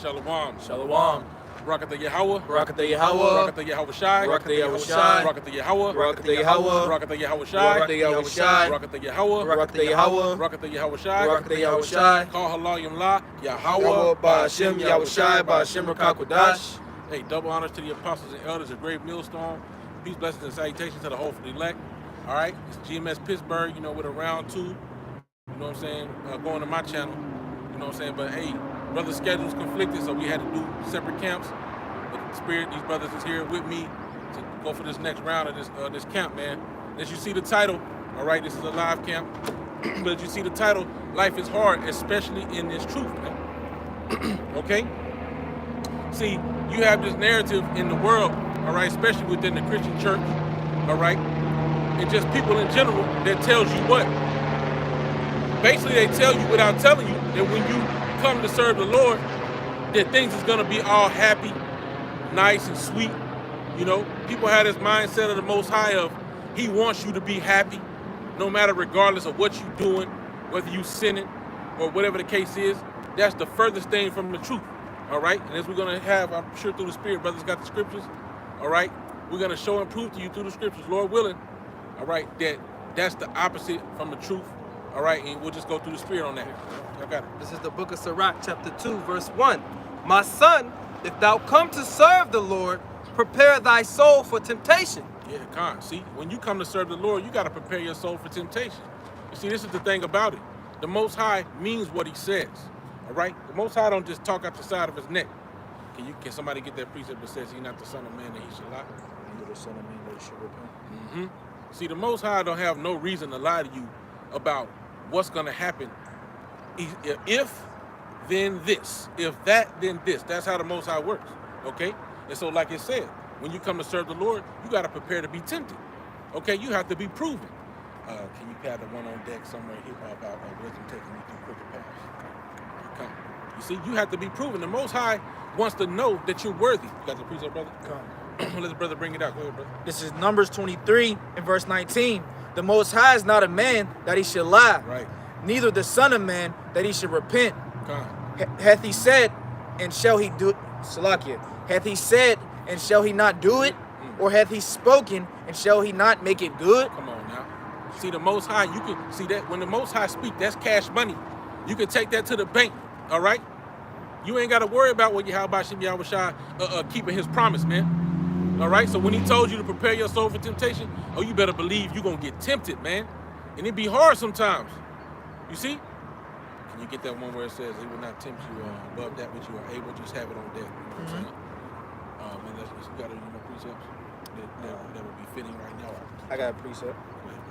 Shalom. Shalom. Barakatah Yahweh. Barakatah Yahweh. Barakatah Yahweh Shai. Barakatah Yahweh Shai. Barakatah Yahweh. Barakatah Yahweh. Barakatah Yahweh Shai. Barakatah Yahweh Shai. Barakatah Yahweh. Barakatah Yahweh. Barakatah Yahweh Shai. Barakatah Yahweh Shai. Call Halayim La. Yahweh Yahweh. Ba'ashem Yahweh Shai Ba'ashem Rakakwadash. Hey, double honors to the apostles and elders of Great Millstone. Peace, blessings, and salutations to the hopeful elect. All right, it's GMS Pittsburgh, with a round 2. You know what I'm saying? Going to my channel. You know what I'm saying? But hey, brother schedules conflicted, so we had to do separate camps. But the Spirit, these brothers is here with me to go for this next round of this camp, man. As you see the title, all right, this is a live camp. But as you see the title, life is hard, especially in this truth, man. Okay? See, you have this narrative in the world, all right, especially within the Christian church, all right, and just people in general that tells you what? Basically, they tell you without telling you that when you come to serve the Lord, that things is going to be all happy, nice and sweet. People have this mindset of the Most High of He wants you to be happy, no matter regardless of what you're doing, whether you sinning or whatever the case is. That's the furthest thing from the truth, all right? And as we're going to have, I'm sure through the Spirit, brothers got the scriptures, all right? We're going to show and prove to you through the scriptures, Lord willing, all right, that's the opposite from the truth, all right? And we'll just go through the Spirit on that. I got it. This is the book of Sirach, chapter 2, verse 1. My son, if thou come to serve the Lord, prepare thy soul for temptation. Yeah, Khan. See, when you come to serve the Lord, you got to prepare your soul for temptation. You see, this is the thing about it. The Most High means what He says, all right? The Most High don't just talk out the side of His neck. Can somebody get that precept that says He's not the Son of Man that He should lie? Neither the Son of Man that He should repent. Mm-hmm. See, the Most High don't have no reason to lie to you about what's going to happen. If, then this. If that, then this. That's how the Most High works, okay? And so, like it said, when you come to serve the Lord, you got to prepare to be tempted, okay? You have to be proven. Can you pad the one on deck somewhere here about wisdom taking you through crooked paths? Come. You see, you have to be proven. The Most High wants to know that you're worthy. You got the precept, brother? Come. Let the brother bring it out. Go ahead, brother. This is Numbers 23 and verse 19. The Most High is not a man that He should lie. Right. Neither the Son of Man that He should repent. Come. Hath He said, and shall He do it? Salakia. Hath He said, and shall He not do it? Or hath He spoken, and shall He not make it good? Come on now. See, the Most High, you can see that when the Most High speak, that's cash money. You can take that to the bank, all right? You ain't got to worry about what Yahweh Shai keeping His promise, man. All right? So when He told you to prepare your soul for temptation, oh, you better believe you're going to get tempted, man. And it be hard sometimes. You see? Can you get that one where it says He will not tempt you above that which you are able? Just have it on deck. You know what I'm saying? And you got precepts that would be fitting right now. I got a precept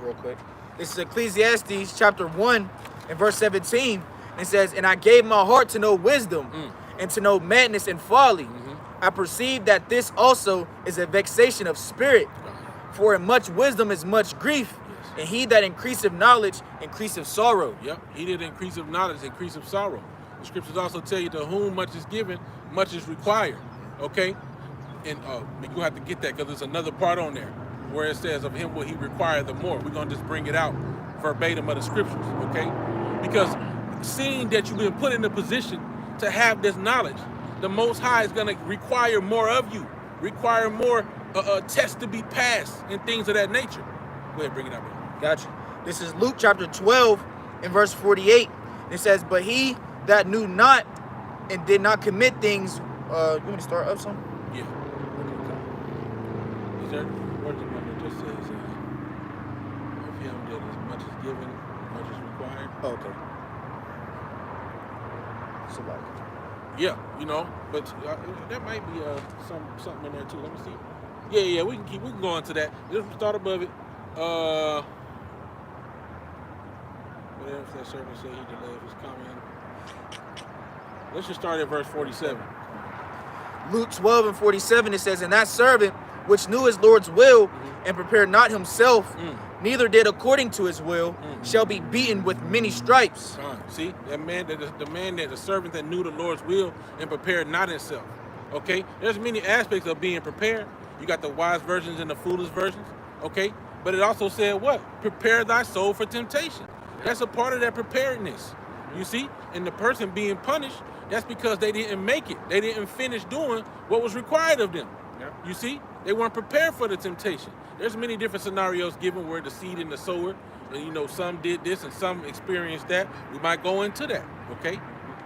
real quick. This is Ecclesiastes chapter 1 and verse 17. It says, and I gave my heart to know wisdom and to know madness and folly. I perceive that this also is a vexation of spirit. For in much wisdom is much grief. And he that increaseth knowledge increaseth sorrow. Yep. He that increaseth knowledge increaseth sorrow. The scriptures also tell you to whom much is given, much is required. Okay? And you have to get that because there's another part on there where it says of him will he require the more. We're going to just bring it out verbatim of the scriptures. Okay? Because seeing that you've been put in a position to have this knowledge, the Most High is going to require more of you, require more tests to be passed and things of that nature. Go ahead, bring it up. Gotcha. This is Luke chapter 12 and verse 48. It says, but he that knew not and did not commit things, you want me to start up some? Yeah. Is there where's the one that just says of him that as much is given, much is required? Oh, okay. So like, yeah, but that might be something in there too. Let me see. Yeah, we can go into that. Just start above it. Whatever that servant said he delayed his coming. Let's just start at verse 47. Luke 12 and 47, it says, and that servant which knew his Lord's will and prepared not himself, neither did according to his will, shall be beaten with many stripes. See, the servant that knew the Lord's will and prepared not himself. Okay, there's many aspects of being prepared. You got the wise versions and the foolish versions. Okay, but it also said what? Prepare thy soul for temptation. That's a part of that preparedness. You see? And the person being punished, that's because they didn't make it. They didn't finish doing what was required of them. Yeah. You see? They weren't prepared for the temptation. There's many different scenarios given where the seed and the sower, and you know, some did this and some experienced that. We might go into that, okay?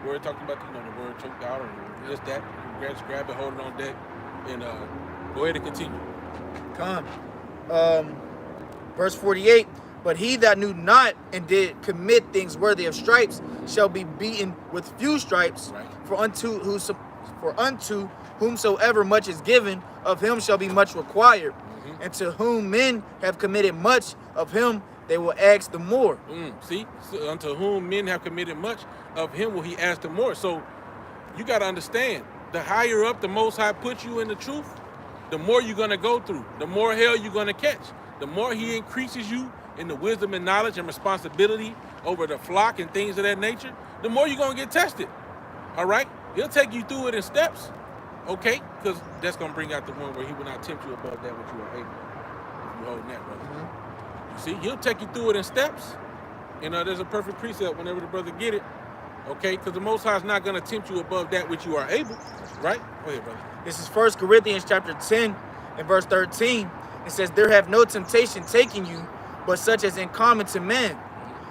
We're talking about, you know, the word choked out or just that. Grab it, hold it on deck, and go ahead and continue. Come. Verse 48. But he that knew not and did commit things worthy of stripes shall be beaten with few stripes. Right. For unto whomsoever much is given, of him shall be much required. And to whom men have committed much, of him they will ask the more. See? So, unto whom men have committed much, of him will he ask the more. So you got to understand, the higher up the Most High puts you in the truth, the more you're going to go through, the more hell you're going to catch. The more he increases you in the wisdom and knowledge and responsibility over the flock and things of that nature, the more you're going to get tested. All right? He'll take you through it in steps, okay? Because that's going to bring out the one where he will not tempt you above that which you are able. If you holding that, brother. You see, he'll take you through it in steps. And there's a perfect precept whenever the brother get it, okay? Because the Most High is not going to tempt you above that which you are able, right? Go ahead, brother. This is 1 Corinthians chapter 10 and verse 13. It says, there have no temptation taken you, but such as in common to men.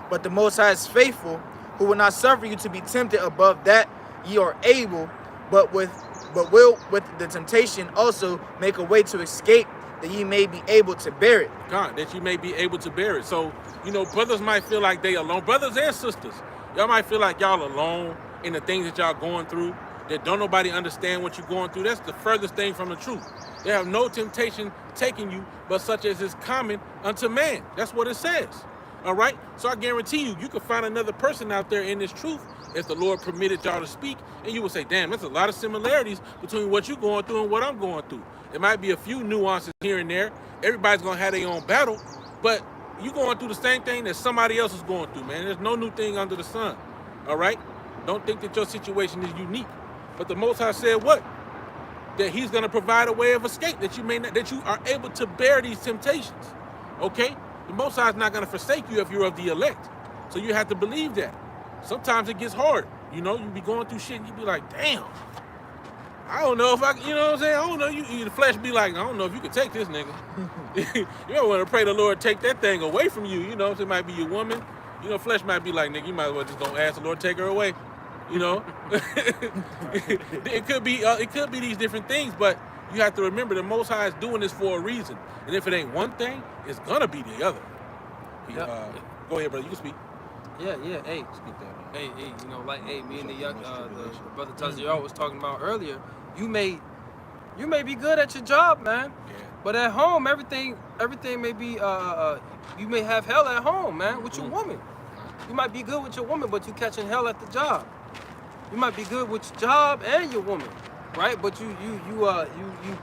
But the Most High is faithful, who will not suffer you to be tempted above that ye are able, but will with the temptation also make a way to escape, that ye may be able to bear it. God, that you may be able to bear it. So, you know, brothers might feel like they alone. Brothers and sisters, y'all might feel like y'all alone in the things that y'all going through, that don't nobody understand what you're going through. That's the furthest thing from the truth. They have no temptation taking you, but such as is common unto man. That's what it says. All right? So I guarantee you, you could find another person out there in this truth if the Lord permitted y'all to speak, and you would say, damn, there's a lot of similarities between what you're going through and what I'm going through. It might be a few nuances here and there. Everybody's going to have their own battle, but you're going through the same thing that somebody else is going through, man. There's no new thing under the sun. All right? Don't think that your situation is unique. But the Most High said what? That he's going to provide a way of escape, that you may not, that you are able to bear these temptations. Okay? The Most High is not going to forsake you if you're of the elect. So you have to believe that. Sometimes it gets hard. You know, you be going through shit and you be like, damn, I don't know if I, you know what I'm saying? I don't know. You the flesh be like, I don't know if you can take this nigga. You don't want to pray the Lord take that thing away from you. You know, it might be your woman. You know, flesh might be like, nigga, you might as well just don't ask the Lord take her away. You know, it could be these different things, but you have to remember the Most High is doing this for a reason. And if it ain't one thing, it's gonna be the other. Go ahead, brother. You can speak. Yeah. Hey, Speak that. hey, you know, like, hey, me and the young, the brother Taziel was talking about earlier. You may be good at your job, man. Yeah. But at home, everything may be, you may have hell at home, man, with your woman. You might be good with your woman, but you catching hell at the job. You might be good with your job and your woman, right? But you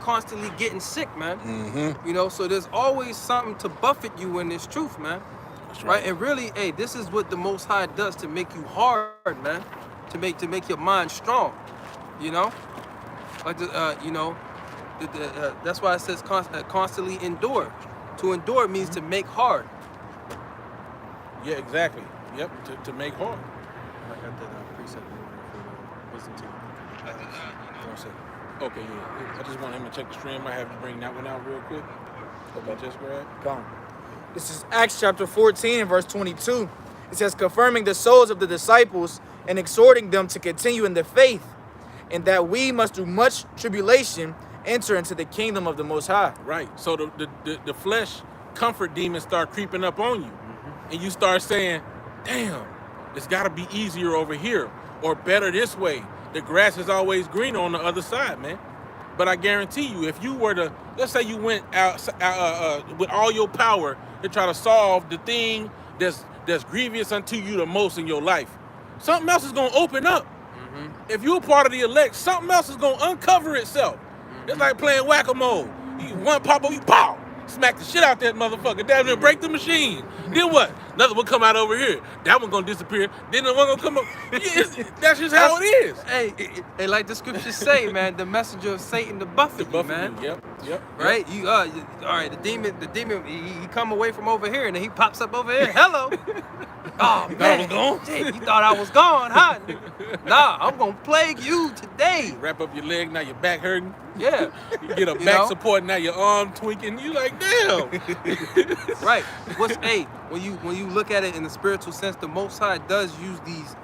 constantly getting sick, man. You know, so there's always something to buffet you in this truth, man. That's right? And really, hey, this is what the Most High does to make you hard, man. To make your mind strong, you know. Like you know, that's why it says constantly endure. To endure means to make hard. Yeah, exactly. Yep, to make hard. I got that precept for wisdom too. Okay, yeah. I just want him to check the stream. I have to bring that one out real quick. Okay, just grab. Come. This is Acts chapter 14 and verse 22. It says, confirming the souls of the disciples and exhorting them to continue in the faith, and that we must through much tribulation enter into the kingdom of the Most High. Right. So the flesh comfort demons start creeping up on you, and you start saying, damn, it's got to be easier over here or better this way. The grass is always greener on the other side, man. But I guarantee you, if you were to, let's say you went out with all your power to try to solve the thing that's grievous unto you the most in your life, something else is going to open up. If you're part of the elect, something else is going to uncover itself. It's like playing whack-a-mole. One pop up, you pow! Smack the shit out that motherfucker. Damn near break the machine. Then what? Another one come out over here. That one gonna disappear. Then the one gonna come up. That's just how it is. Hey, like the scriptures say, man, the messenger of Satan to buffet you, man. Yep. Right? You all right, the demon, he come away from over here and then he pops up over here. Hello. Oh, You thought I man. was gone? Shit, you thought I was gone, huh? Nigga? Nah, I'm going to plague you today. Wrap up your leg, now your back hurting. Yeah. You get a You back know? support, now your arm tweaking. You like, damn. Right. When you look at it in the spiritual sense, the Most High does use these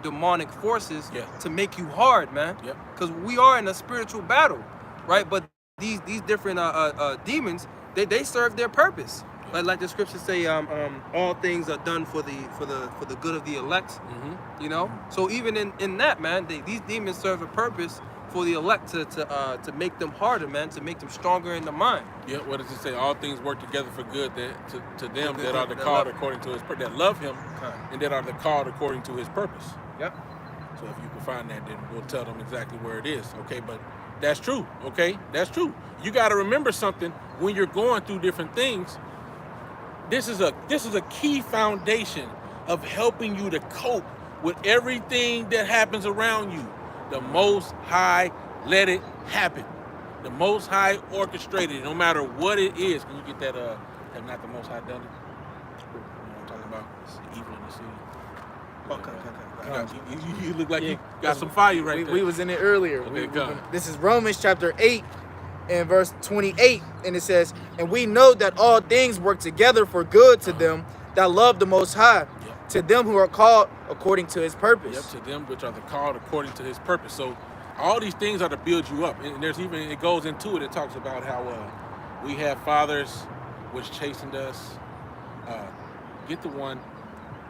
demonic forces to make you hard, man. Yep. Because we are in a spiritual battle, right? But these different demons, they serve their purpose. Like the scriptures say, all things are done for the good of the elect. Mm-hmm. You know. So even in that, man, these demons serve a purpose for the elect to make them harder, man, to make them stronger in the mind. Yeah, what does it say? All things work together for good to them that are the that called love according to his purpose, that love him, Okay. and that are the called according to his purpose. Yep. So if you can find that, then we'll tell them exactly where it is. Okay, but that's true. Okay, that's true. You got to remember something when you're going through different things. This is a key foundation of helping you to cope with everything that happens around you. The Most High let it happen. The Most High orchestrated it, no matter what it is. Can you get that? Have not the Most High done it? You know what I'm talking about? It's evil in the city. Okay. You look like you got some fire right there. We was in it earlier. Okay, go. This is Romans chapter 8 and verse 28, and it says, and we know that all things work together for good to them that love the Most High, to them who are called according to his purpose. Yep, to them which are the called according to his purpose. So all these things are to build you up. And there's even, it goes into it, it talks about how we have fathers which chastened us. Get the one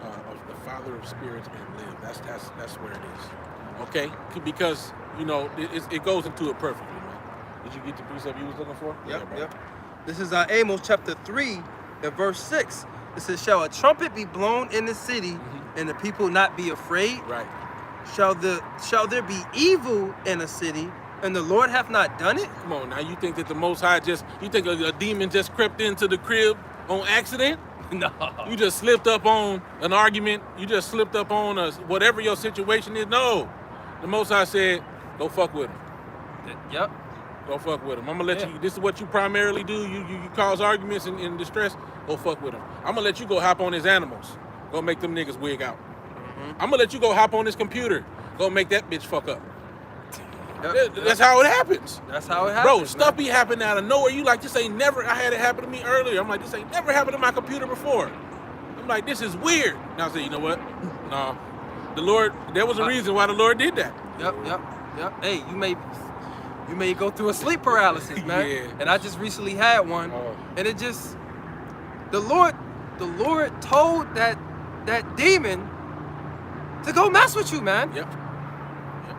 of the Father of spirits and live. That's where it is. Okay? Because, you know, it goes into it perfectly, man. Did you get the precept you was looking for? Yep, bro. yep. This is Amos chapter 3 and verse 6. It says, shall a trumpet be blown in the city and the people not be afraid? Right. Shall there be evil in a city and the Lord hath not done it? Come on now, you think that the Most High you think a demon just crept into the crib on accident? No. You just slipped up on an argument. You just slipped up on whatever your situation is. No. The Most High said, go fuck with him. Yep. Go fuck with him. I'm going to let you, this is what you primarily do. You cause arguments and distress. Go fuck with him. I'm going to let you go hop on his animals. Go make them niggas wig out. I'm going to let you go hop on his computer. Go make that bitch fuck up. Yep. That's how it happens. That's how it happens. Bro, stuff be happening out of nowhere. You like, this ain't never, I had it happen to me earlier. I'm like, this ain't never happened to my computer before. I'm like, this is weird. Now I say, you know what? No. The Lord, there was a reason why the Lord did that. Yep. Hey, you may go through a sleep paralysis, man. Yeah. And I just recently had one. And it just, the Lord told that demon to go mess with you, man. Yep.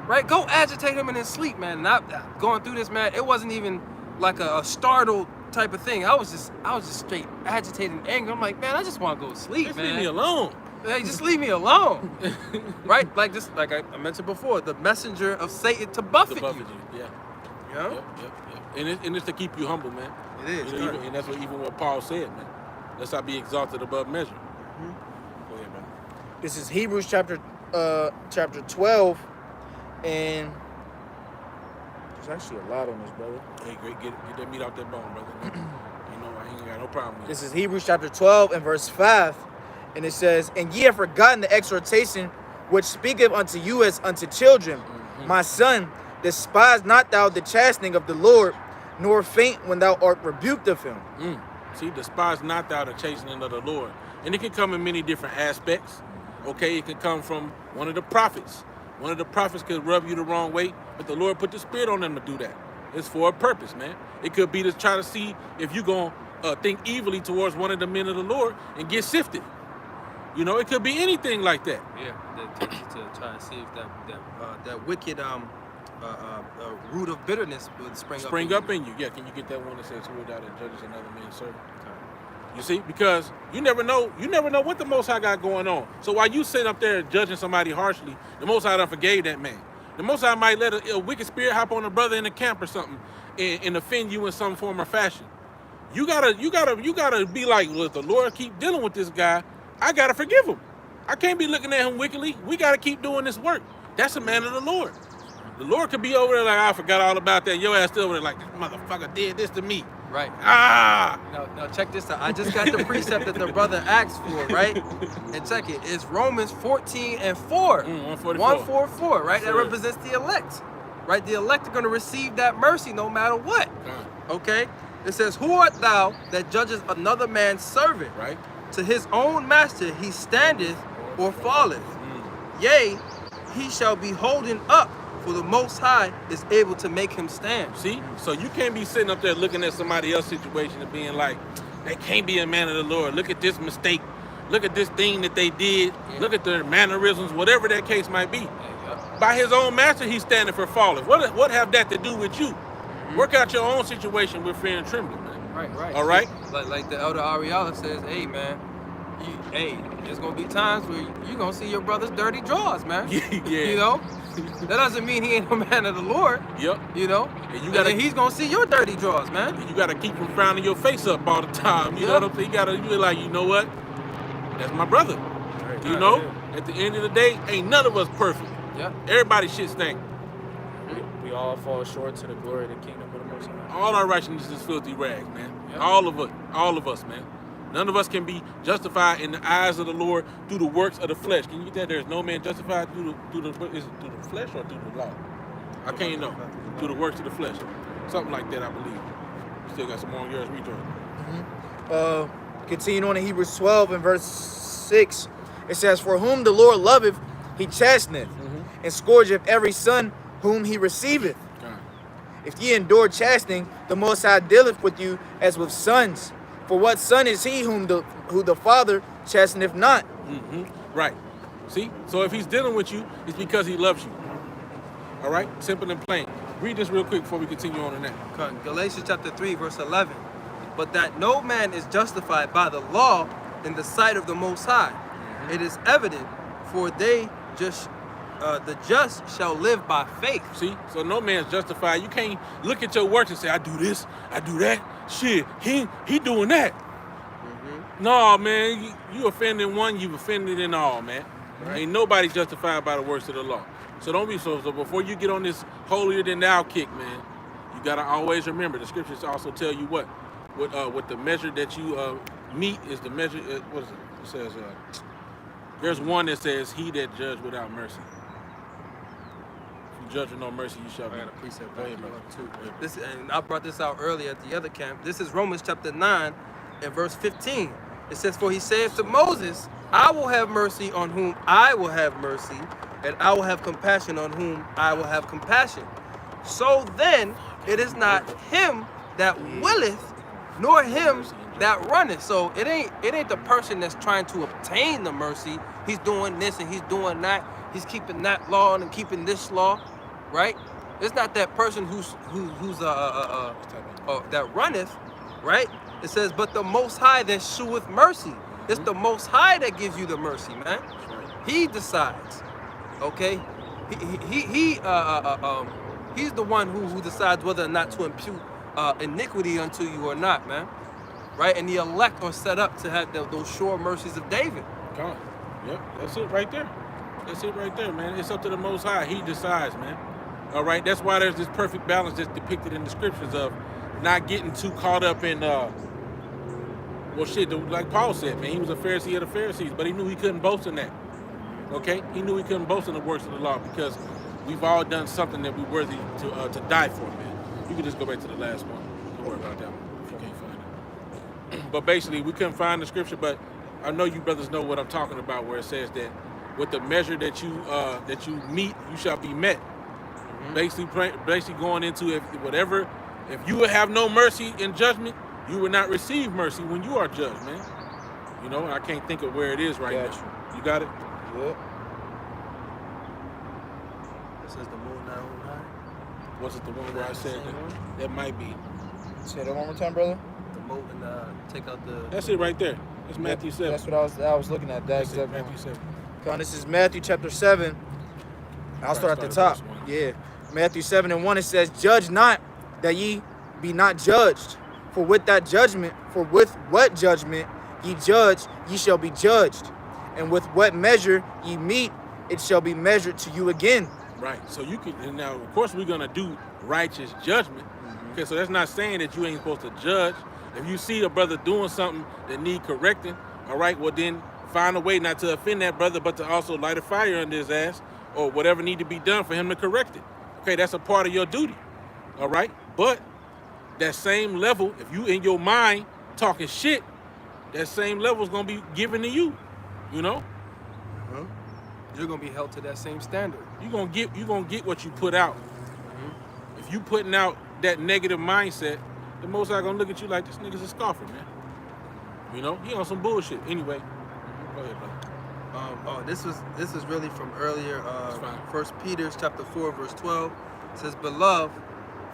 Right? Go agitate him in his sleep, man. And I going through this, man, it wasn't even like a startled type of thing. I was just straight agitated and angry. I'm like, man, I just want to go to sleep, Just man. leave me alone. Hey, just leave me alone. Right? Like I mentioned before, the messenger of Satan to buffet you. Yeah. You know? Yep. And it's to keep you humble, man. It is. You know, and that's what Paul said, man. Let's not be exalted above measure. Go ahead, man. This is Hebrews chapter 12, and there's actually a lot on this, brother. Hey, great, get that meat out that bone, brother. I ain't got no problem with it. This is Hebrews chapter 12 and verse 5, and it says, and ye have forgotten the exhortation which speaketh unto you as unto children. My son, despise not thou the chastening of the Lord, nor faint when thou art rebuked of him. See, despise not thou the chastening of the Lord. And it can come in many different aspects. Okay, it can come from one of the prophets. One of the prophets could rub you the wrong way, but the Lord put the spirit on them to do that. It's for a purpose, man. It could be to try to see if you're going to think evilly towards one of the men of the Lord and get sifted. You know, it could be anything like that. Yeah, to try and see if that wicked root of bitterness would spring up in you. Yeah, can you get that one that says, who without that judges another man's servant? You see, because you never know what the Most High got going on. So while you sit up there judging somebody harshly, the Most High done forgave that man. The Most High might let a wicked spirit hop on a brother in the camp or something and offend you in some form or fashion. You gotta be like, well, if the Lord keep dealing with this guy, I gotta forgive him. I can't be looking at him wickedly. We gotta keep doing this work. That's a man of the Lord. The Lord could be over there like, I forgot all about that. Your ass still over there like, this motherfucker did this to me. Right. Ah! Now check this out. I just got the precept that the brother asked for, right? And check it. It's Romans 14 and 4. 144. 144, right? That Sure. represents the elect. Right? The elect are going to receive that mercy no matter what. Okay? It says, who art thou that judgest another man's servant? Right. To his own master he standeth or falleth. Yea, he shall be holding up, for the Most High is able to make him stand. See? So you can't be sitting up there looking at somebody else's situation and being like, they can't be a man of the Lord. Look at this mistake. Look at this thing that they did. Yeah. Look at their mannerisms, whatever that case might be. By his own master, he's standing for falling. What have that to do with you? Work out your own situation with fear and trembling, man. Right. All right? Like the elder Ariella says, hey, man, there's going to be times where you're going to see your brother's dirty drawers, man. Yeah. You know? That doesn't mean he ain't a man of the Lord. Yep. You know? And then he's going to see your dirty drawers, man. You gotta keep from frowning your face up all the time. You know what I'm saying? You be like, you know what? That's my brother. Right. You know? At the end of the day, ain't none of us perfect. Yeah. Everybody shit stink. We all fall short to the glory of the kingdom of the Most High. All our righteousness is filthy rags, man. Yeah. All of us, man. None of us can be justified in the eyes of the Lord through the works of the flesh. Can you get that? There's no man justified through the flesh or through the law? I can't know. Through the works of the flesh. Something like that, I believe. Still got some more on yours, rejoin. Continuing on in Hebrews 12 and verse 6, it says, for whom the Lord loveth, he chasteneth, and scourgeth every son whom he receiveth. If ye endure chastening, the Most High dealeth with you as with sons. For what son is he who the Father chasteneth not? Right. See? So if he's dealing with you, it's because he loves you. All right? Simple and plain. Read this real quick before we continue on in that. Galatians Chapter 3, verse 11. But that no man is justified by the law in the sight of the Most High. It is evident, for the just shall live by faith. See? So no man's justified. You can't look at your works and say, I do this, I do that. Shit, he doing that. No, man, you offended one, you've offended in all, man. Right. Ain't nobody justified by the works of the law. So don't be so before you get on this holier than thou kick, man, you gotta always remember the scriptures also tell you what the measure that you meet is the measure. What is it? It says there's one that says, "He that judge without mercy." If you judge with no mercy, you shall be. I got a precept Go ahead, back brother. too. This, and I brought this out earlier at the other camp. This is Romans chapter 9 and verse 15. It says, for he saith to Moses, I will have mercy on whom I will have mercy, and I will have compassion on whom I will have compassion. So then, it is not him that willeth, nor him that runneth. So it ain't the person that's trying to obtain the mercy. He's doing this and he's doing that. He's keeping that law and keeping this law, right? It's not that person who's that runneth, right? It says, but the Most High that sheweth mercy. It's the Most High that gives you the mercy, man. He decides, okay? He's the one who decides whether or not to impute iniquity unto you or not, man. Right? And the elect are set up to have those sure mercies of David. God. Yep, that's it right there. That's it right there, man. It's up to the Most High. He decides, man. All right? That's why there's this perfect balance that's depicted in the scriptures of not getting too caught up in, like Paul said, man, he was a Pharisee of the Pharisees, but he knew he couldn't boast in that. Okay? He knew he couldn't boast in the works of the law because we've all done something that we're worthy to die for, man. You can just go back to the last one. Don't worry about that one if you can't find it. But basically, we couldn't find the scripture, but I know you brothers know what I'm talking about, where it says that with the measure that you meet, you shall be met. Basically going into if you would have no mercy in judgment, you will not receive mercy when you are judged, man. You know, I can't think of where it is right now. You got it? Yep. This is the moon not on high. Was it the one where I said that? That might be. Say that one more time, brother. The moon and take out the. That's it right there. It's Matthew 7. That's what I was looking at. That's it, Matthew 7. Come, this is Matthew chapter 7. I'll start at the top. Yeah. Matthew 7 and 1, it says, judge not that ye be not judged. For with what judgment ye judge, ye shall be judged. And with what measure ye meet, it shall be measured to you again. Right. So you can, and now of course we're gonna do righteous judgment Okay, so that's not saying that you ain't supposed to judge. If you see a brother doing something that need correcting, all right, well then find a way not to offend that brother, but to also light a fire under his ass or whatever need to be done for him to correct it. Okay, that's a part of your duty, all right? But that same level, if you in your mind talking shit, that same level is gonna be given to you, you know? You're gonna be held to that same standard. You're gonna get what you put out. If you putting out that negative mindset, the Most High gonna look at you like, this nigga's a scoffer, man. You know, he on some bullshit. Anyway, go ahead, brother. This is really from earlier. That's fine. 1 Peter chapter 4 verse 12 says, "Beloved,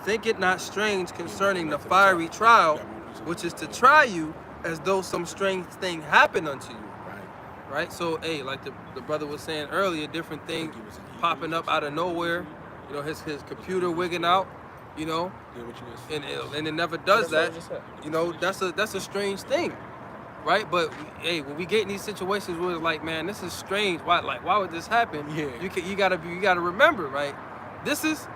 think it not strange concerning the fiery trial, which is to try you, as though some strange thing happened unto you." Right. So, hey, like the brother was saying earlier, different things popping up out of nowhere. You know, his computer wigging out. You know, and it never does that. You know, that's a strange thing, right? But hey, when we get in these situations where it's like, man, this is strange. Why would this happen? Yeah. You gotta remember, right? This is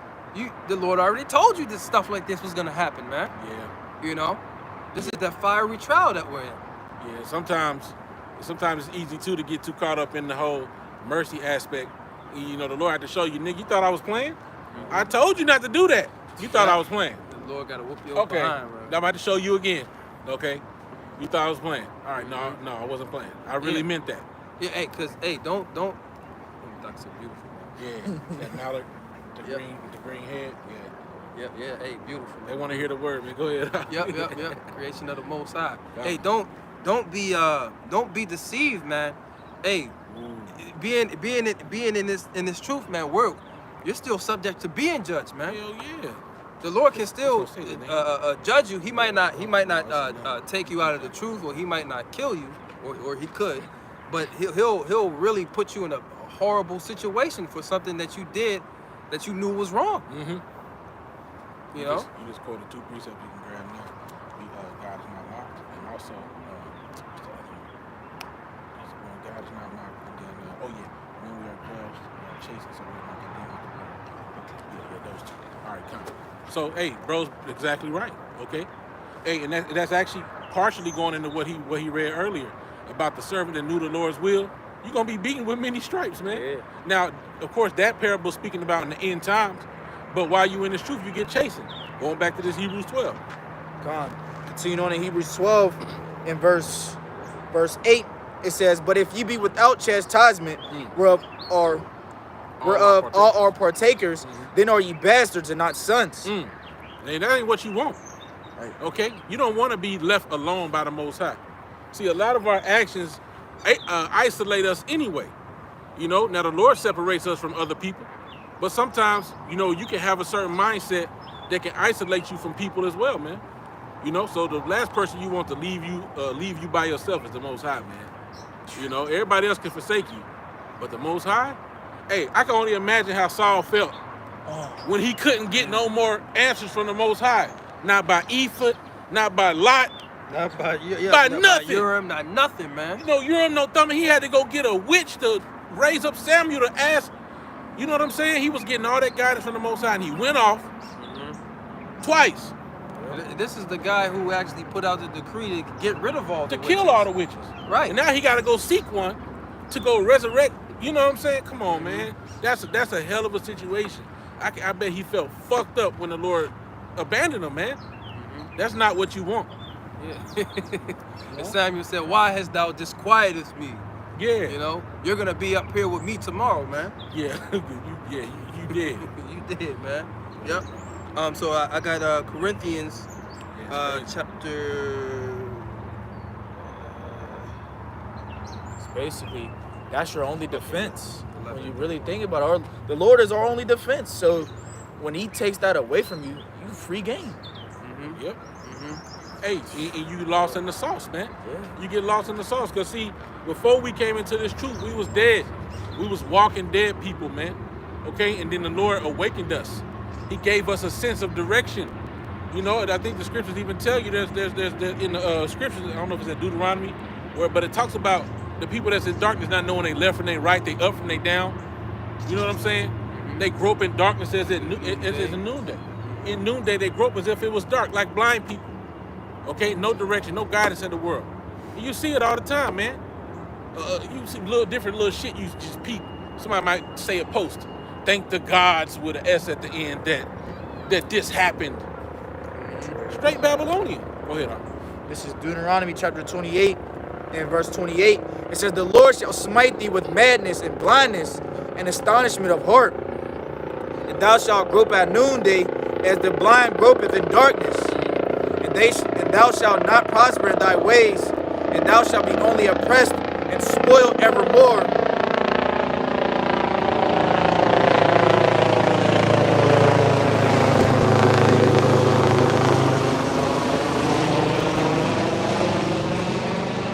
the Lord already told you that stuff like this was gonna happen, man. Yeah. You know, this is that fiery trial that we're in. Yeah. Sometimes it's easy too to get too caught up in the whole mercy aspect. You know, the Lord had to show you, nigga, you thought I was playing? I told you not to do that. You thought I was playing. The Lord gotta whoop you Okay. behind, bro. I'm about to show you again. Okay. You thought I was playing. All right. No, I wasn't playing. I really meant that. Yeah, hey, don't. That's so beautiful, man. Yeah. That mallard, the Yep. green head. Yeah. Yeah, hey, beautiful. They want to hear the word, man. Go ahead. Yep. Creation of the Most High. Yeah. Hey, don't be deceived, man. Hey, being in this truth, man. You're still subject to being judged, man. Hell yeah. The Lord can still That's what I'm saying, judge you. He might not take you out of the truth, or he might not kill you, or he could, but he'll really put you in a horrible situation for something that you did that you knew was wrong. Mm-hmm. You know. You just quoted two precepts you can grab now. God is not mocked, and also what's the other one? When God is not mocked, and then when we are judged, we are chastened, so we're not condemned. Yeah, those two. All right, come. So, hey, bro's exactly right. Okay, hey, and that's actually partially going into what he read earlier about the servant that knew the Lord's will. You're gonna be beaten with many stripes, man. Yeah. Now, of course, that parable speaking about in the end times, but while you in this truth, you get chastened. Going back to this Hebrews 12. Continuing on in Hebrews 12, in verse 8, it says, "But if ye be without chastisement, whereof all are partakers, then are ye bastards and not sons." Hey, that ain't what you want. Right. Okay? You don't want to be left alone by the Most High. See, a lot of our actions isolate us anyway. You know, now the Lord separates us from other people, but sometimes, you know, you can have a certain mindset that can isolate you from people as well, man. You know, so the last person you want to leave you by yourself is the Most High, man. You know, everybody else can forsake you, but the Most High, hey, I can only imagine how Saul felt when he couldn't get no more answers from the Most High. Not by Ephod, not by Lot, Not by nothing. By Urim, not nothing, man. you know, Urim no Thummim. He had to go get a witch to raise up Samuel to ask. You know what I'm saying? He was getting all that guidance from the Most High, and he went off twice This is the guy who actually put out the decree to get rid of all the to kill witches. all the witches. Right. And now he got to go seek one to go resurrect. You know what I'm saying? Come on, man. That's a hell of a situation. I bet he felt fucked up when the Lord abandoned him, man. That's not what you want. Yeah. And Samuel said, "Why hast thou disquieted me? Yeah. You know, you're gonna be up here with me tomorrow, man." Yeah. you did. You did, man. Yep. So I got Corinthians Yes, chapter. It's basically, that's your only defense. When you really think about it, the Lord is our only defense. So when he takes that away from you, you free game. Yep. Hey, and you lost in the sauce, man. Yeah. You get lost in the sauce. Because, see, before we came into this truth, we was dead. We was walking dead people, man. Okay? And then the Lord awakened us. He gave us a sense of direction. You know, and I think the scriptures even tell you there's in the scriptures, I don't know if it's in Deuteronomy, but it talks about the people that's in darkness not knowing they left from they right, they up from they down. You know what I'm saying? They grope in darkness as it's a noonday. in noonday they grope as if it was dark, like blind people. Okay, no direction, no guidance in the world. And you see it all the time, man. You see different little shit you just peep. Somebody might say a post. Thank the gods with an S at the end that this happened. Straight Babylonian. Go ahead, Arthur. This is Deuteronomy chapter 28 and verse 28. It says, the Lord shall smite thee with madness and blindness and astonishment of heart. And thou shalt grope at noonday as the blind gropeth in darkness. And thou shalt not prosper in thy ways, and thou shalt be only oppressed and spoiled evermore.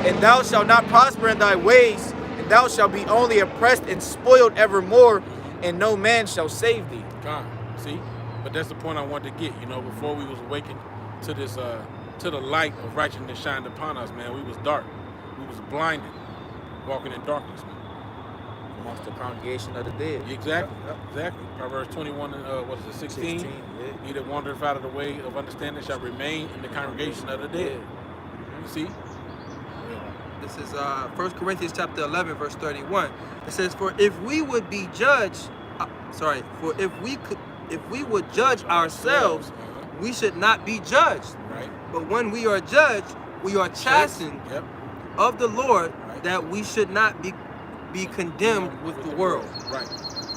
And thou shalt not prosper in thy ways, and thou shalt be only oppressed and spoiled evermore, and no man shall save thee. God, see? But that's the point I wanted to get. You know, before we was awakened to this, to the light of righteousness shined upon us, man, we was dark. We was blinded, walking in darkness, man. Amongst the congregation of the dead. Exactly, exactly. Proverbs 21 and what is it, 16? 16, yeah. He that wandereth out of the way of understanding shall remain in the congregation of the dead. You see? This is 1 Corinthians chapter 11, verse 31. It says, for if we would be judged, for if we would judge ourselves, we should not be judged. Right. But when we are judged, we are chastened of the Lord, that we should not be condemned with the world. Right.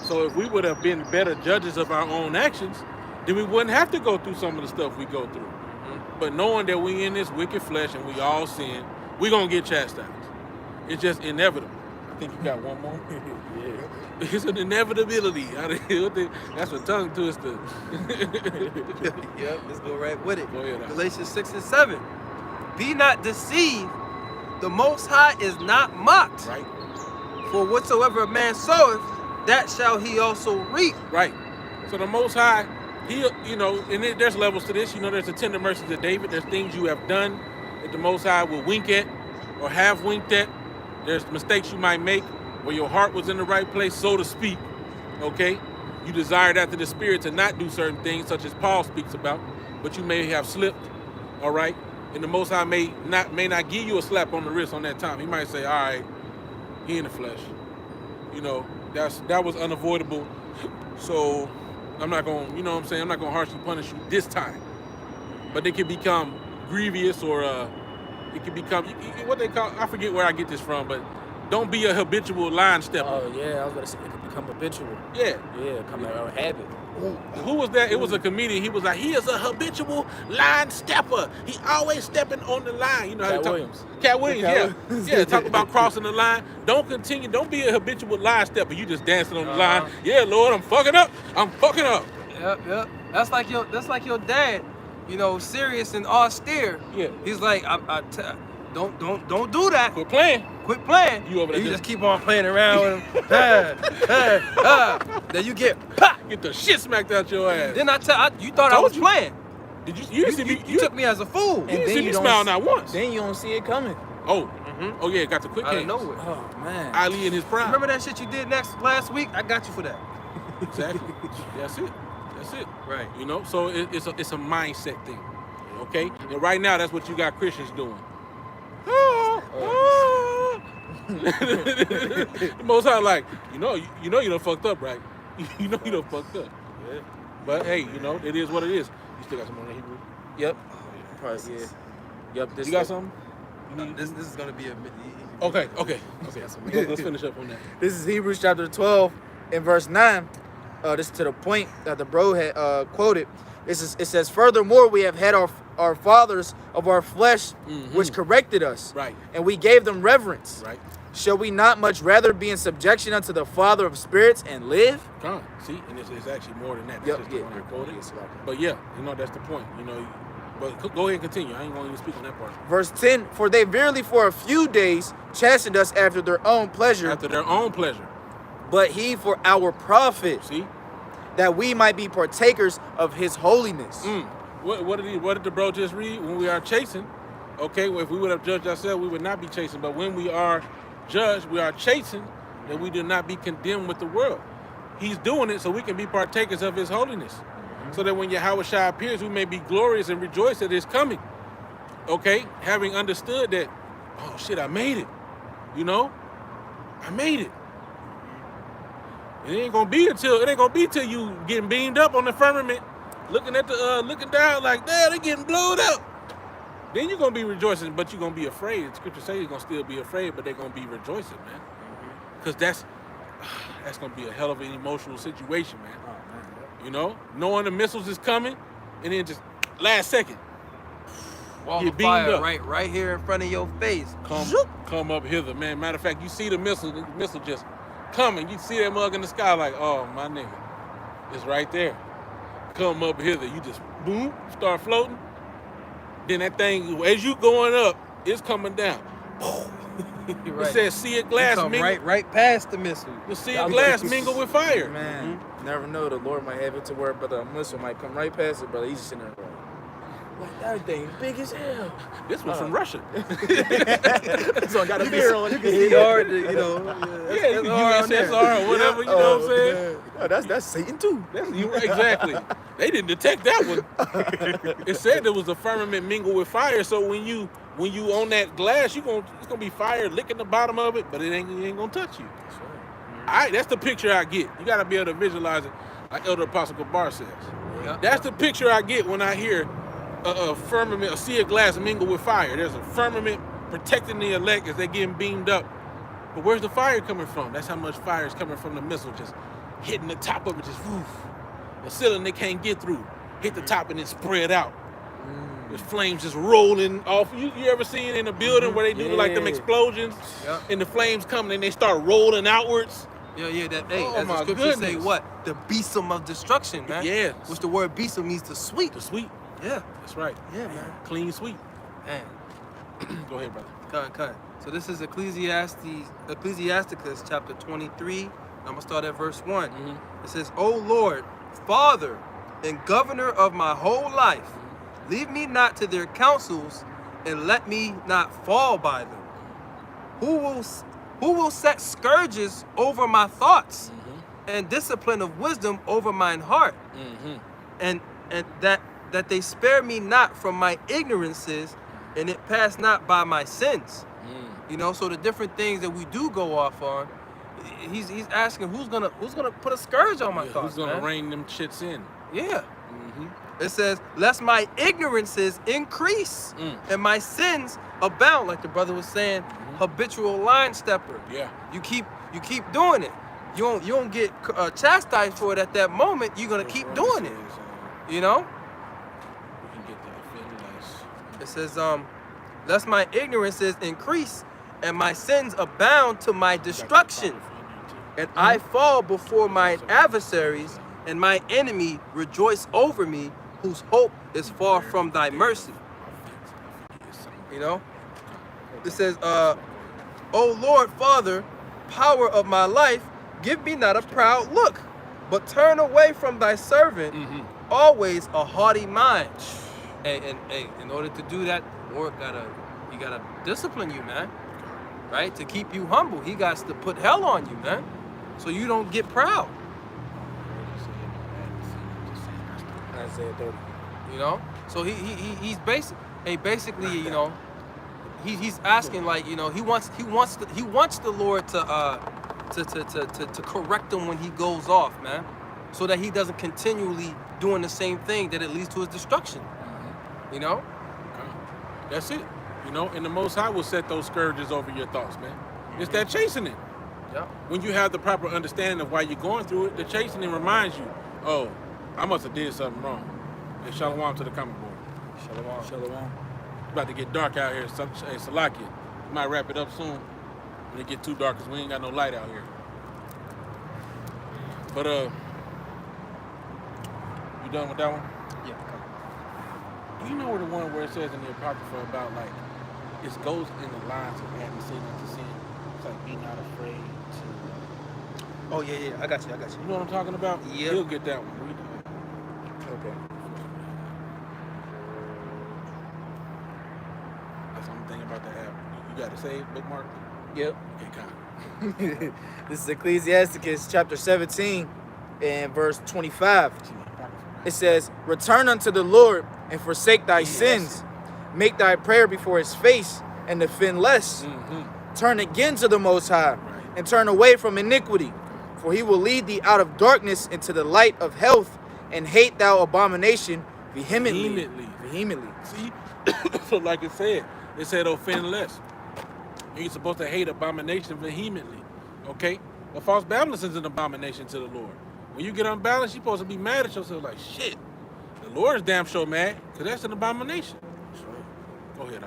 So if we would have been better judges of our own actions, then we wouldn't have to go through some of the stuff we go through. But knowing that we in this wicked flesh and we all sin, we're going to get chastised. It's just inevitable. I think you got one more. Yeah. It's an inevitability. That's a tongue twister. Yep, let's go right with it. Go ahead. Galatians 6 and 7. Be not deceived, the Most High is not mocked. Right. For whatsoever a man soweth, that shall he also reap. Right. So the Most High, he, you know, and there's levels to this. You know, there's the tender mercies of David. There's things you have done that the Most High will wink at or have winked at. There's mistakes you might make where your heart was in the right place, so to speak. Okay? You desired after the Spirit to not do certain things, such as Paul speaks about, but you may have slipped. All right? And the Most High may not give you a slap on the wrist on that time. He might say, all right, he in the flesh. You know, that was unavoidable. So I'm not going to, you know what I'm saying? I'm not going to harshly punish you this time. But it can become grievous, or it can become what they call, I forget where I get this from, but don't be a habitual line stepper. Oh yeah, I was gonna say it could become habitual. Yeah. Yeah, become a habit. Who was that? It was a comedian. He was like, he is a habitual line stepper. He always stepping on the line. You know how Cat they talk. Williams. Cat Williams, yeah. Talk about crossing the line. Don't be a habitual line stepper. You just dancing on the line. Yeah, Lord, I'm fucking up. Yep. That's like your dad. You know, serious and austere. Yeah. He's like, don't do that. Quit playing. You over there. You just keep on playing around with him. Then you get Get the shit smacked out your ass. Then you thought I was playing. Did you took me as a fool. You didn't see me smile not once. Then you don't see it coming. Oh. Oh yeah, got the quick hands. I know it. Oh man. Ali in his prime. Remember that shit you did last week? I got you for that. Exactly. That's it. Right. You know, so it's a mindset thing. Okay? And right now that's what you got Christians doing. The Most High, like, you know you done fucked up, right? You know you done fucked up. Yeah. But hey, you know, it is what it is. You still got some on the Hebrew? Yep. Probably, yeah. Yep. You got something? This is gonna be a. Okay. Let's finish up on that. This is Hebrews chapter 12 and verse 9. This is to the point that the bro had quoted. It says, furthermore, we have had our fathers of our flesh, which corrected us. Right. And we gave them reverence. Right. Shall we not much rather be in subjection unto the Father of spirits and live? Come on. See, and it's actually more than that. That's Yep, just the yeah. one I quoted. But yeah, you know, that's the point. You know, but go ahead and continue. I ain't going to even speak on that part. Verse 10, for they verily for a few days chastened us after their own pleasure. After their own pleasure. But he for our profit. See? That we might be partakers of his holiness. What did the bro just read? When we are chasing, okay, well, if we would have judged ourselves, we would not be chasing. But when we are judged, we are chasing, that we do not be condemned with the world. He's doing it so we can be partakers of his holiness. so that when Yahushua appears, we may be glorious and rejoice that it's coming. Okay, having understood that, oh shit, I made it. You know, I made it. It ain't gonna be till you getting beamed up on the firmament, looking at the looking down like, damn, they getting blown up. Then you're gonna be rejoicing, but you're gonna be afraid. The scripture says you're gonna still be afraid, but they're gonna be rejoicing, man. Because that's gonna be a hell of an emotional situation, man. Oh, man. You know, knowing the missiles is coming, and then just last second, Wall get of beamed fire up. right here in front of your face. Come up hither, man. Matter of fact, you see the missile just coming. You see that mug in the sky, like, oh my nigga, it's right there. Come up hither. You just boom, start floating. Then that thing, as you going up, it's coming down. Right. It says, see a glass You come mingle. right past the missile. You see a glass mingle with fire. Man, never know. The Lord might have it to where, but a missile might come right past it, brother. He's just sitting there like that thing big as hell. This was from Russia. So I got a mirror on. You can see It's hard to, you know. Yeah, you can USSR or whatever, you know what I'm saying? Oh, that's Satan too. You right, exactly. They didn't detect that one. It said there was a firmament mingled with fire, so when you on that glass, it's gonna be fire licking the bottom of it, but it ain't gonna touch you. That's the picture I get. You gotta be able to visualize it, like Elder Apostle Gabar says. Yeah. That's the picture I get when I hear a firmament, a sea of glass mingled with fire. There's a firmament protecting the elect as they're getting beamed up. But where's the fire coming from? That's how much fire is coming from the missile, just hitting the top of it, just woof. The ceiling they can't get through. Hit the top and then spread out. The flames just rolling off. You ever seen in a building where they do like them explosions? Yeah. And the flames come and they start rolling outwards? Yeah, that, hey, Oh, as the my scriptures say, goodness. what? The besom of destruction, man. Yes. Which the word besom means to sweep. The sweep. Yeah. That's right. Yeah, man. Clean sweep. Man. Go ahead, brother. Cut. So this is Ecclesiasticus chapter 23. I'm gonna start at verse 1. It says, O Lord, Father and governor of my whole life, leave me not to their counsels, and let me not fall by them. Who will set scourges over my thoughts, and discipline of wisdom over mine heart, and that they spare me not from my ignorances, and it pass not by my sins. You know, so the different things that we do go off on, he's asking who's gonna put a scourge on my thoughts. Who's gonna man? rein them shits in? Yeah. It says, lest my ignorances increase and my sins abound, like the brother was saying, habitual line stepper. Yeah. You keep doing it. You don't get chastised for it at that moment. You're gonna keep doing it. You know? We can get that feeling nice. It says, lest my ignorances increase and my sins abound to my destruction, and I fall before my adversaries, and my enemy rejoice over me, whose hope is far from thy mercy. You know? It says, O Lord, Father, power of my life, give me not a proud look, but turn away from thy servant always a haughty mind. And in order to do that, the Lord he gotta discipline you, man. Right? To keep you humble. He got to put hell on you, man. So you don't get proud. Isaiah 30. You know? So he's basically, you know, he's asking, like, you know, he wants the Lord to correct him when he goes off, man. So that he doesn't continually doing the same thing that it leads to his destruction. You know? That's it. You know, and the Most High will set those scourges over your thoughts, man. It's that chastening. Yeah. When you have the proper understanding of why you're going through it, the chastening reminds you, oh, I must have did something wrong. And shalom to the comic board. Shalom. It's about to get dark out here. Hey, Salakia, we might wrap it up soon. When it get too dark, because we ain't got no light out here. But, you done with that one? Yeah. Do you know where the one where it says in the Apocrypha about, like, it goes in the lines of adding sin into sin? It's like, be not afraid to... Oh, yeah. I got you. You know what I'm talking about? Yeah. You'll get that one. Read that. Okay. That's one thing about the app. You got to save, bookmark? Yep. Okay, kind This is Ecclesiasticus chapter 17 and verse 25. of. it says, return unto the Lord and forsake thy Yes. sins. Make thy prayer before his face and offend less. Turn again to the Most High and turn away from iniquity. For he will lead thee out of darkness into the light of health, and hate thou abomination vehemently. See? So like it said offend less. You're supposed to hate abomination vehemently. Okay? But false balance is an abomination to the Lord. When you get unbalanced, you're supposed to be mad at yourself like, shit, the Lord is damn sure mad, because that's an abomination. Go ahead,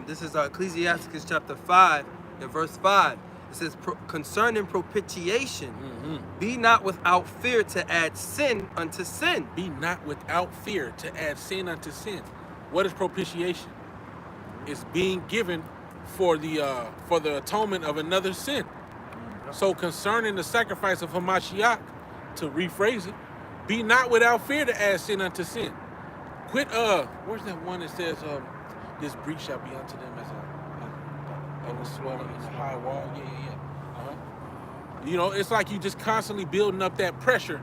This is Ecclesiasticus Chapter 5 and verse 5. It says, concerning propitiation, be not without fear to add sin unto sin. Be not without fear to add sin unto sin. What is propitiation? It's being given for the atonement of another sin. So concerning the sacrifice of Hamashiach, to rephrase it, be not without fear to add sin unto sin. Quit, where's that one that says, this breach shall be unto them as a swelling in the high wall? Yeah. You know, it's like you just constantly building up that pressure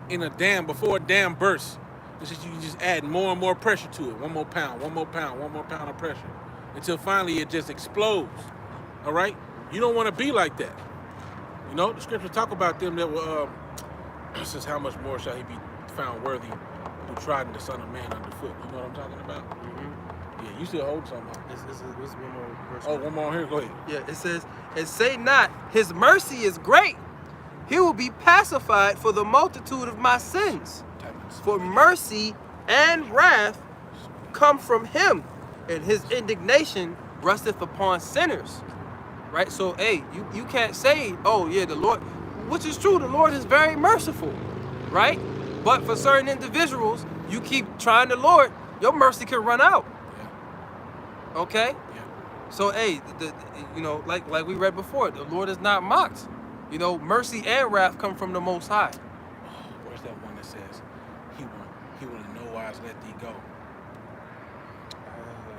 in a dam before a dam bursts. It's just, you just add more and more pressure to it. One more pound of pressure, until finally it just explodes. All right? You don't want to be like that. You know, the scriptures talk about them that were, says, how much more shall he be found worthy who trodden the Son of Man underfoot? You know what I'm talking about? Yeah, you still hold something. This is one more verse. Oh, one more here. Go ahead. Yeah, it says, and say not, his mercy is great. He will be pacified for the multitude of my sins. For mercy and wrath come from him, and his indignation rusteth upon sinners. Right? So, hey, you can't say, oh, yeah, the Lord, which is true, the Lord is very merciful, right? But for certain individuals, you keep trying the Lord, your mercy can run out. Okay? Yeah. So, hey, you know, like we read before, the Lord is not mocked. You know, mercy and wrath come from the Most High. Where's that one that says, he will in no wise let thee go?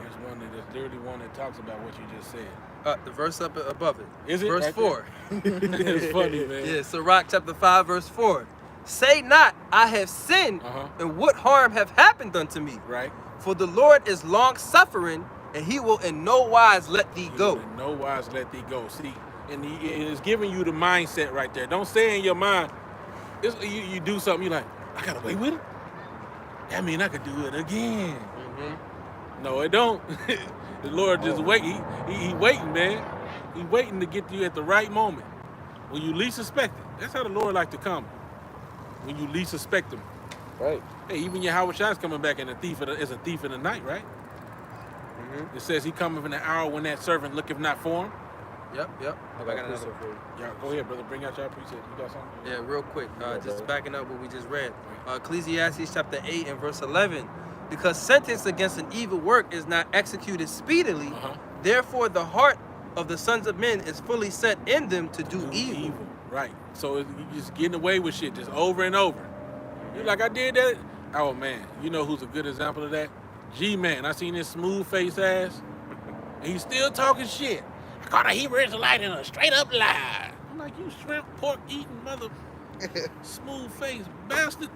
There's one that's literally one that talks about what you just said. The verse up above it. Is it? Verse Right 4. It's funny, man. Yeah, Sirach chapter 5, verse 4. Say not, I have sinned, and what harm have happened unto me? Right. For the Lord is long suffering, and he will in no wise let thee go. In no wise let thee go. See, and it is giving you the mindset right there. Don't say in your mind, you do something, you're like, I got away with it? That mean I could do it again. No, it don't. The Lord just wait. He waiting, man. He waiting to get you at the right moment. When you least suspect it. That's how the Lord like to come. When you least suspect him. Right. Hey, even Yahweh Shai's coming back and is a thief in the night, right? It says he cometh in the hour when that servant looketh not for him. Yep. I got another for you. Yeah, go ahead, brother. Bring out your precept. You got something? Yeah, real quick. Just backing up what we just read. Ecclesiastes chapter 8 and verse 11. Because sentence against an evil work is not executed speedily, therefore the heart of the sons of men is fully set in them to do evil. Right. So you just getting away with shit just over and over. You're like, I did that. Oh, man. You know who's a good example of that? G-Man. I seen his smooth face ass, and he's still talking shit. I caught a Hebrew Israelite in a straight up lie. I'm like, you shrimp, pork eating mother, smooth face bastard.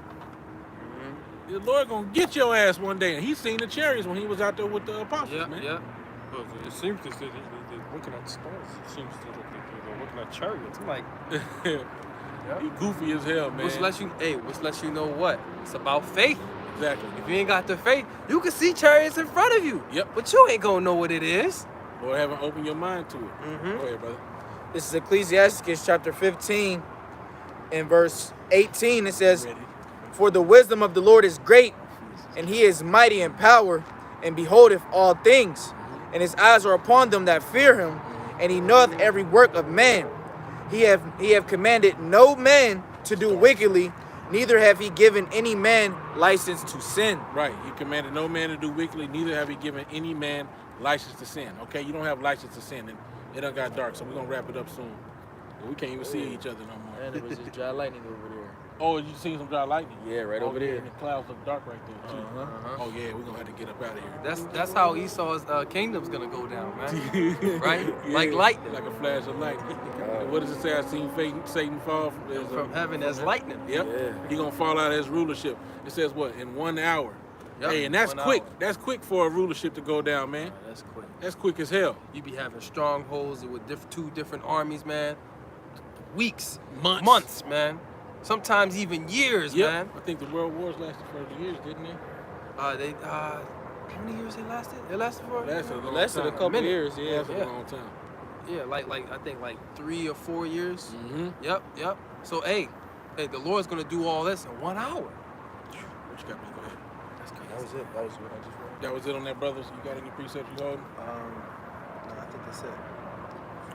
The Lord gonna get your ass one day. And he seen the chariots when he was out there with the apostles, man. Yeah. Well, it seems to say they're looking at stars. It seems to they're looking at chariots. I'm like, He goofy as hell, man. Which lets you know what? It's about faith. Exactly. If you ain't got the faith, you can see chariots in front of you. Yep. But you ain't gonna know what it is. Lord, haven't opened your mind to it. Go ahead, brother. This is Ecclesiasticus chapter 15 and verse 18. It says, Ready? for the wisdom of the Lord is great, and he is mighty in power, and beholdeth all things. And his eyes are upon them that fear him, and he knoweth every work of man. He have commanded no man to do wickedly, neither have he given any man license to sin. Right. He commanded no man to do wickedly, neither have he given any man license to sin. Okay, you don't have license to sin, and it done got dark, so we're gonna wrap it up soon. We can't even see each other no more. And it was just dry lightning over there. Oh, you seen some dry lightning? Yeah, right Oh, over yeah, there. and the clouds look dark right there too. Uh-huh. Oh yeah, we're gonna have to get up out of here. That's how Esau's kingdom's gonna go down, man. Right? Yeah, Like lightning. Like a flash of lightning. And what does it say? I seen Satan fall From heaven as lightning. Yep. Yeah. He gonna fall out of his rulership. It says what? In 1 hour. Yep, Hey, and that's 1 quick. hour. That's quick for a rulership to go down, man. That's quick. That's quick as hell. You be having strongholds with two different armies, man. Weeks, Months. man. Sometimes even years, Yep. man. I think the world wars lasted for years, didn't they? How many years they lasted? It lasted for Lasted a long Lasted a time. couple Minute. years, yeah. Lasted Yeah. a long time. Yeah, like I think like 3 or 4 years. Mm-hmm. Yep. So hey, the Lord's gonna do all this in 1 hour. What you got, man? Go ahead. That's crazy. That was it. That was what I just read. That was it on that, brothers. You got any precepts you holding? No, I think that's it.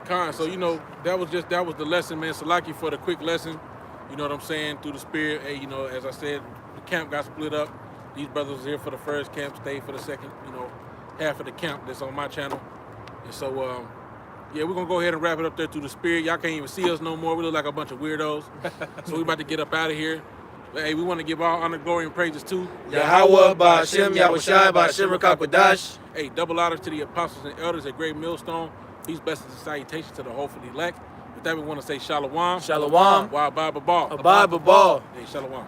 Khan, so you know, that was the lesson, man. Salaki for the quick lesson. You know what I'm saying? Through the spirit. Hey, you know, as I said, the camp got split up. These brothers was here for the first camp, stayed for the second, you know, half of the camp that's on my channel. And so yeah, we're gonna go ahead and wrap it up there through the spirit. Y'all can't even see us no more. We look like a bunch of weirdos. So we about to get up out of here. But hey, we want to give all honor, glory, and praises to Yahweh, Ba'Shem, Yahushai, Ba'Shem, Rakakwadash. Hey, double honors to the apostles and elders at Great Millstone. Peace, blessings, and salutations to the hopefully elect. With that, we want to say shalom. Shalom. Wa ba ba ba. Abad Babal. Hey, shalom.